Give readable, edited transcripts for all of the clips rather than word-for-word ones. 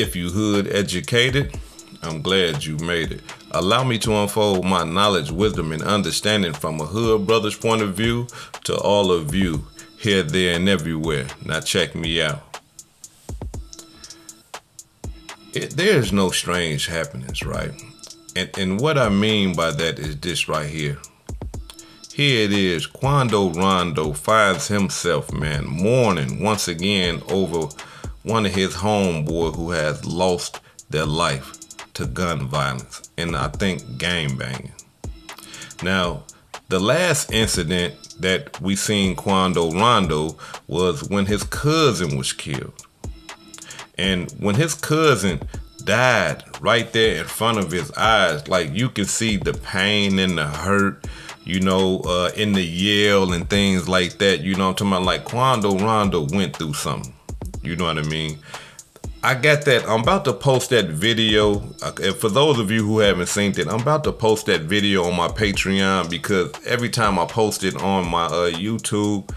If you hood educated, I'm glad you made it. Allow me to unfold my knowledge, wisdom, and understanding from a hood brother's point of view to all of you, here, there, and everywhere. Now check me out. There's no strange happenings, right? And what I mean by that is this right here. Here it is, Quando Rondo finds himself, man, mourning once again over one of his homeboy who has lost their life to gun violence and I think gang banging. Now, the last incident that we seen Quando Rondo was when his cousin was killed. And when his cousin died right there in front of his eyes, like you can see the pain and the hurt, you know, in the yell and things like that. You know what I'm talking about? Like Quando Rondo went through something. You know what I mean? I got that. I'm about to post that video. For those of you who haven't seen it, I'm about to post that video on my Patreon because every time I post it on my YouTube,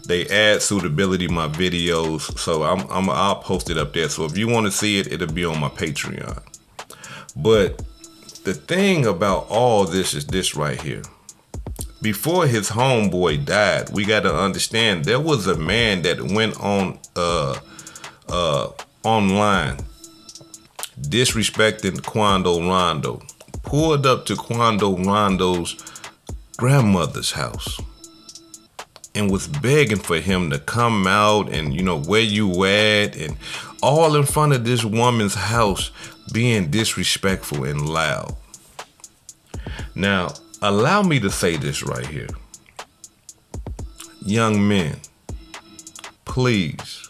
they add suitability to my videos. So I'll post it up there. So if you want to see it, it'll be on my Patreon. But the thing about all this is this right here. Before his homeboy died, we got to understand there was a man that went on online disrespecting Quando Rondo, pulled up to Quando Rondo's grandmother's house and was begging for him to come out and, you know, where you at, and all in front of this woman's house being disrespectful and loud. Now, allow me to say this right here. Young men, please,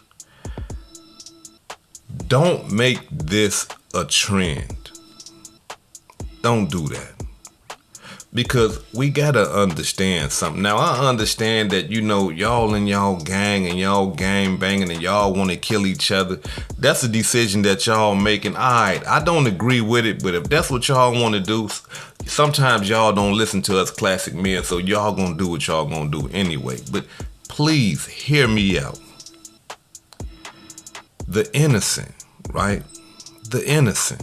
don't make this a trend. Don't do that. Because we gotta understand something. Now, I understand that, you know, y'all in y'all gang and y'all gang banging and y'all want to kill each other. That's a decision that y'all making. All right, I don't agree with it, but if that's what y'all want to do, sometimes y'all don't listen to us classic men, so y'all gonna do what y'all gonna do anyway. But please hear me out. The innocent, right? The innocent.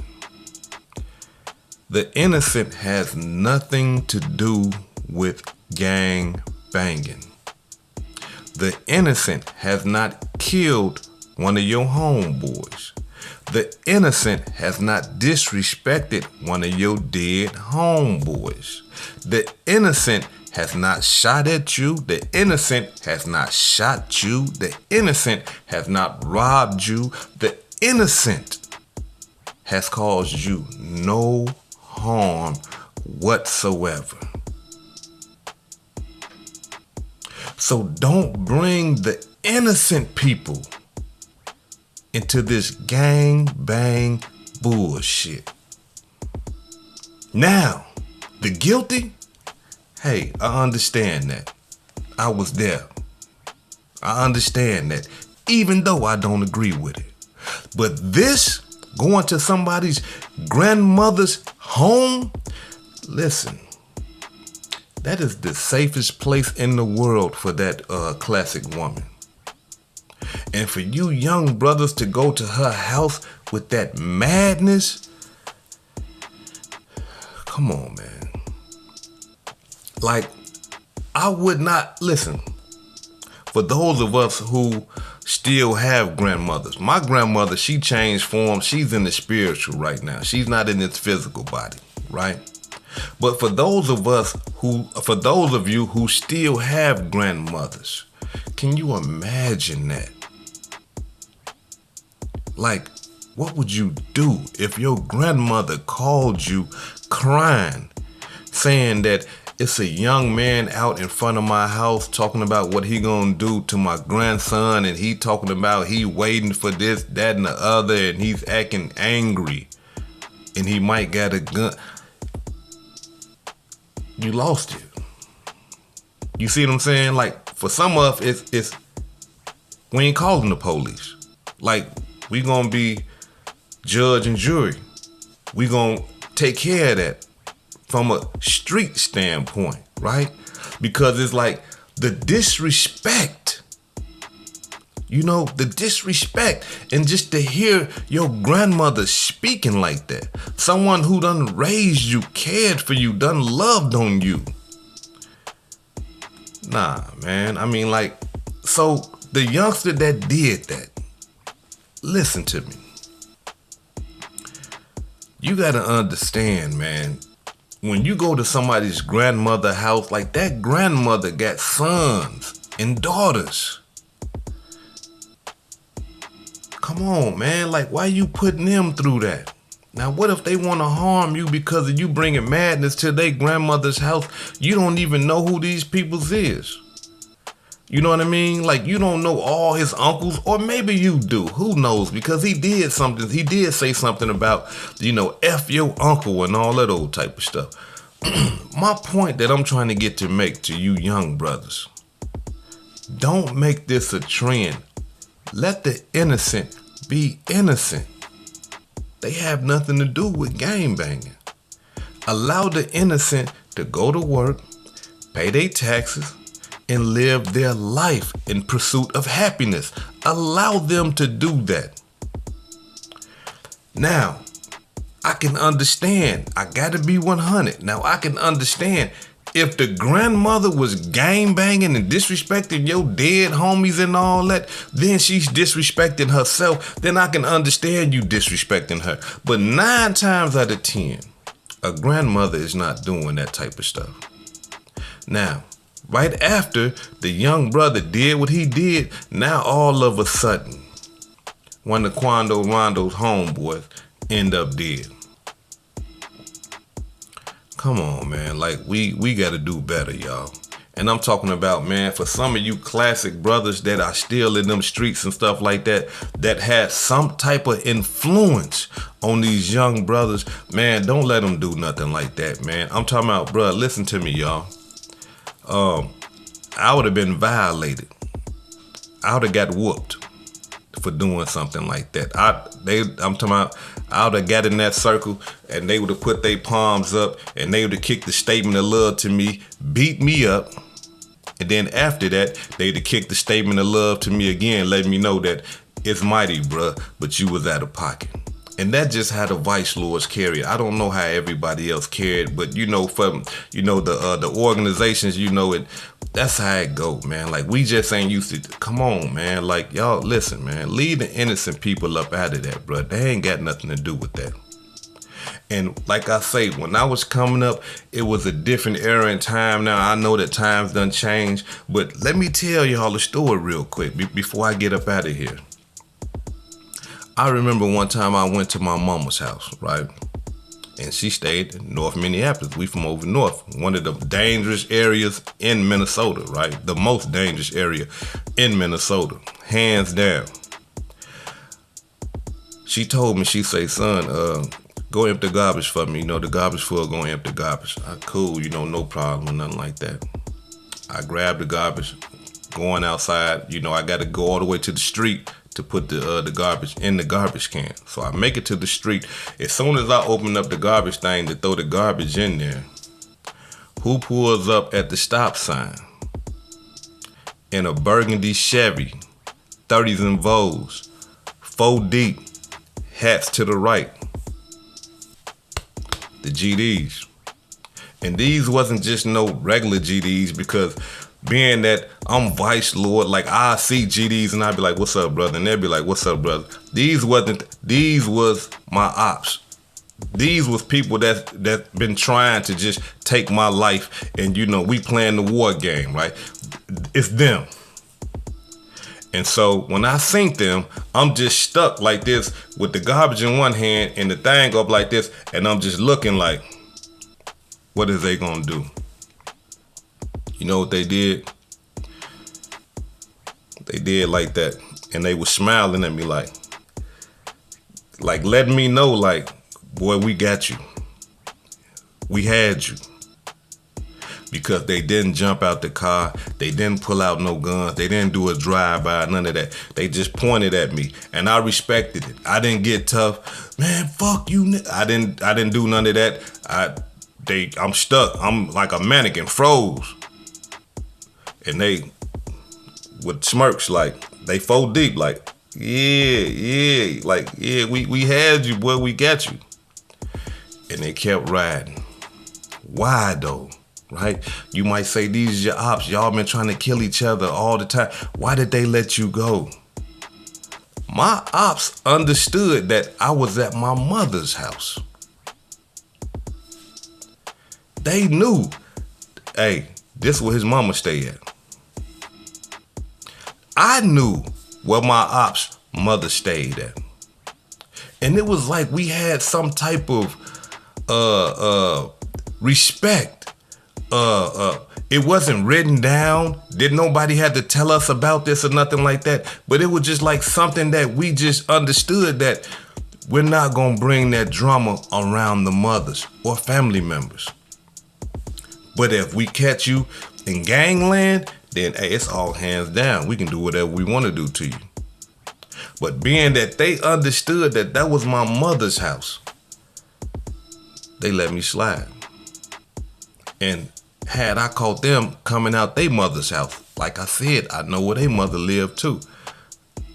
The innocent has nothing to do with gang banging. The innocent has not killed one of your homeboys. The innocent has not disrespected one of your dead homeboys. The innocent has not shot at you. The innocent has not shot you. The innocent has not robbed you. The innocent has caused you no harm whatsoever. So don't bring the innocent people into this gang bang bullshit. Now, the guilty, hey, I understand that. I was there. I understand that, even though I don't agree with it. But this, going to somebody's grandmother's home, listen, that is the safest place in the world for that classic woman. And for you young brothers to go to her house with that madness, come on, man. Like, I would not, listen, for those of us who still have grandmothers, my grandmother, she changed form. She's in the spiritual right now. She's not in this physical body, right? But for those of you who still have grandmothers, can you imagine that? Like, what would you do if your grandmother called you crying, saying that it's a young man out in front of my house talking about what he gonna do to my grandson, and he talking about he waiting for this, that, and the other, and he's acting angry, and he might got a gun. You lost it. You see what I'm saying? Like, for some of it's we ain't calling the police. Like, we gonna be judge and jury. We gonna take care of that from a street standpoint, right? Because it's like the disrespect. You know, the disrespect, and just to hear your grandmother speaking like that. Someone who done raised you, cared for you, done loved on you. Nah, man. I mean, like, so the youngster that did that, listen to me. You gotta understand, man. When you go to somebody's grandmother house, like that grandmother got sons and daughters. Come on, man. Like, why you putting them through that? Now, what if they want to harm you because of you bringing madness to their grandmother's house? You don't even know who these peoples is. You know what I mean? Like, you don't know all his uncles, or maybe you do. Who knows? Because he did something. He did say something about, you know, F your uncle and all that old type of stuff. My point that I'm trying to make to you young brothers, don't make this a trend. Let the innocent be innocent. They have nothing to do with gang banging. Allow the innocent to go to work, pay their taxes, and live their life in pursuit of happiness. Allow them to do that. Now, I can understand. I gotta be 100. Now, I can understand if the grandmother was gang banging and disrespecting your dead homies and all that, then she's disrespecting herself. Then I can understand you disrespecting her. But 9 times out of 10, a grandmother is not doing that type of stuff. Now, right after the young brother did what he did, now all of a sudden, one of Quando Rondo's homeboys end up dead. Come on, man. Like, we got to do better, y'all. And I'm talking about, man, for some of you classic brothers that are still in them streets and stuff like that, that had some type of influence on these young brothers, man, don't let them do nothing like that, man. I'm talking about, bro, listen to me, y'all. I would have been violated. I would have got whooped for doing something like that. I'm talking about, I would have got in that circle and they would have put their palms up and they would have kicked the statement of love to me, beat me up. And then after that, they'd have kicked the statement of love to me again, letting me know that it's mighty, bruh, but you was out of pocket. And that's just how the vice lords carry it. I don't know how everybody else carried, but you know, from the organizations, you know it. That's how it go, man. Like, we just ain't used to. Come on, man. Like, y'all, listen, man. Leave the innocent people up out of that, bro. They ain't got nothing to do with that. And like I say, when I was coming up, it was a different era and time. Now I know that times done changed, but let me tell y'all a story real quick before I get up out of here. I remember one time I went to my mama's house, right? And she stayed in North Minneapolis. We from over north. One of the dangerous areas in Minnesota, right? The most dangerous area in Minnesota, hands down. She told me, she say, son, go empty the garbage for me. You know, the garbage full, go empty the garbage. Cool, you know, no problem or nothing like that. I grabbed the garbage, going outside. You know, I got to go all the way to the street to put the garbage in the garbage can. So I make it to the street. As soon as I open up the garbage thing to throw the garbage in there, who pulls up at the stop sign? In a burgundy Chevy, 30s and Vogues, 4 deep, hats to the right. The GDs. And these wasn't just no regular GDs, because being that I'm vice lord, like I see GDs and I'd be like, what's up, brother? And they'd be like, what's up, brother? These was my ops. These was people that been trying to just take my life, and you know, we playing the war game, right? It's them. And so when I seen them, I'm just stuck like this with the garbage in one hand and the thing up like this, and I'm just looking like, what is they gonna do? You know what they did? They did like that, and they was smiling at me like letting me know, like, boy, we got you. We had you. Because they didn't jump out the car. They didn't pull out no guns. They didn't do a drive-by, none of that. They just pointed at me, and I respected it. I didn't get tough. Man, fuck you. I didn't do none of that. I'm stuck. I'm like a mannequin, froze. And they, with smirks like, They 4 deep, like, yeah, like, yeah, we had you, boy, we got you. And they kept riding. Why though? Right? You might say these are your ops. Y'all been trying to kill each other all the time. Why did they let you go? My ops understood that I was at my mother's house. They knew, hey, this is where his mama stay at. I knew where my ops' mother stayed at. And it was like we had some type of respect. It wasn't written down. Didn't nobody had to tell us about this or nothing like that. But it was just like something that we just understood, that we're not gonna bring that drama around the mothers or family members. But if we catch you in gangland, then hey, it's all hands down. We can do whatever we want to do to you. But being that they understood that that was my mother's house, they let me slide. And had I caught them coming out their mother's house, like I said, I know where their mother lived too,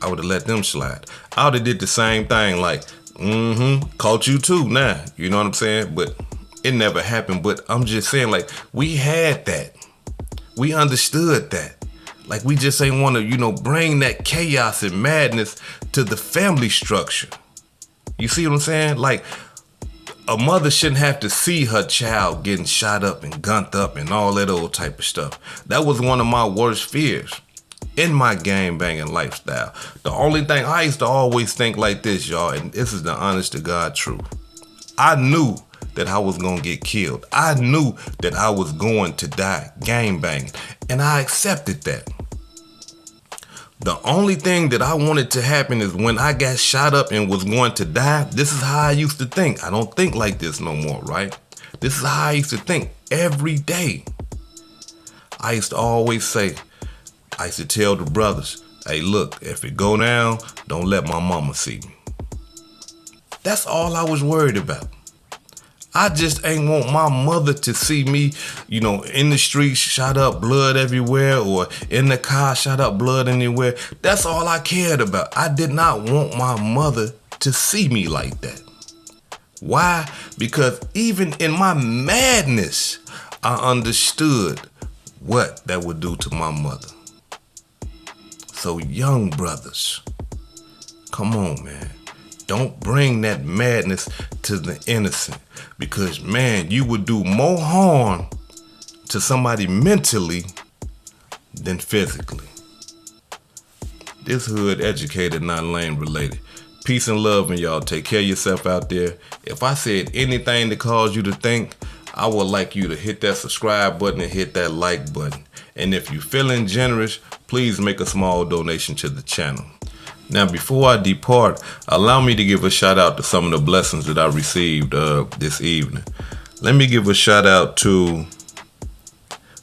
I would have let them slide. I would have did the same thing, like, caught you too now. You know what I'm saying? But it never happened. But I'm just saying, like, we had that. We understood that. Like, we just ain't want to, bring that chaos and madness to the family structure. You see what I'm saying? Like, a mother shouldn't have to see her child getting shot up and gunned up and all that old type of stuff. That was one of my worst fears in my gang banging lifestyle. The only thing I used to always think like this, y'all, and this is the honest to God truth. I knew that I was going to get killed. I knew that I was going to die gang banging, and I accepted that. The only thing that I wanted to happen is when I got shot up and was going to die, this is how I used to think. I don't think like this no more, right? This is how I used to think every day. I used to always say, I used to tell the brothers, hey, look, if it go down, don't let my mama see me. That's all I was worried about. I just ain't want my mother to see me, in the streets, shot up, blood everywhere, or in the car, shot up, blood anywhere. That's all I cared about. I did not want my mother to see me like that. Why? Because even in my madness, I understood what that would do to my mother. So young brothers, come on, man. Don't bring that madness to the innocent, because, man, you would do more harm to somebody mentally than physically. This hood educated, not lane related. Peace and love, and y'all take care of yourself out there. If I said anything to cause you to think, I would like you to hit that subscribe button and hit that like button. And if you're feeling generous, please make a small donation to the channel. Now, before I depart, allow me to give a shout out to some of the blessings that I received this evening. Let me give a shout out to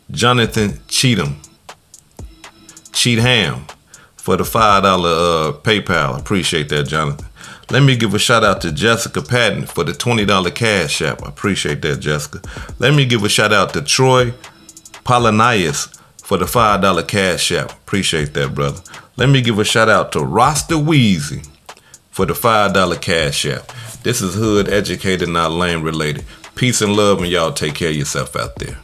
Jonathan Cheatham for the $5 PayPal. Appreciate that, Jonathan. Let me give a shout out to Jessica Patton for the $20 Cash App. I appreciate that, Jessica. Let me give a shout out to Troy Polonius for the $5 Cash App. Appreciate that, brother. Let me give a shout out to Rasta Weezy for the $5 Cash App. This is hood educated, not lane related. Peace and love, and y'all take care of yourself out there.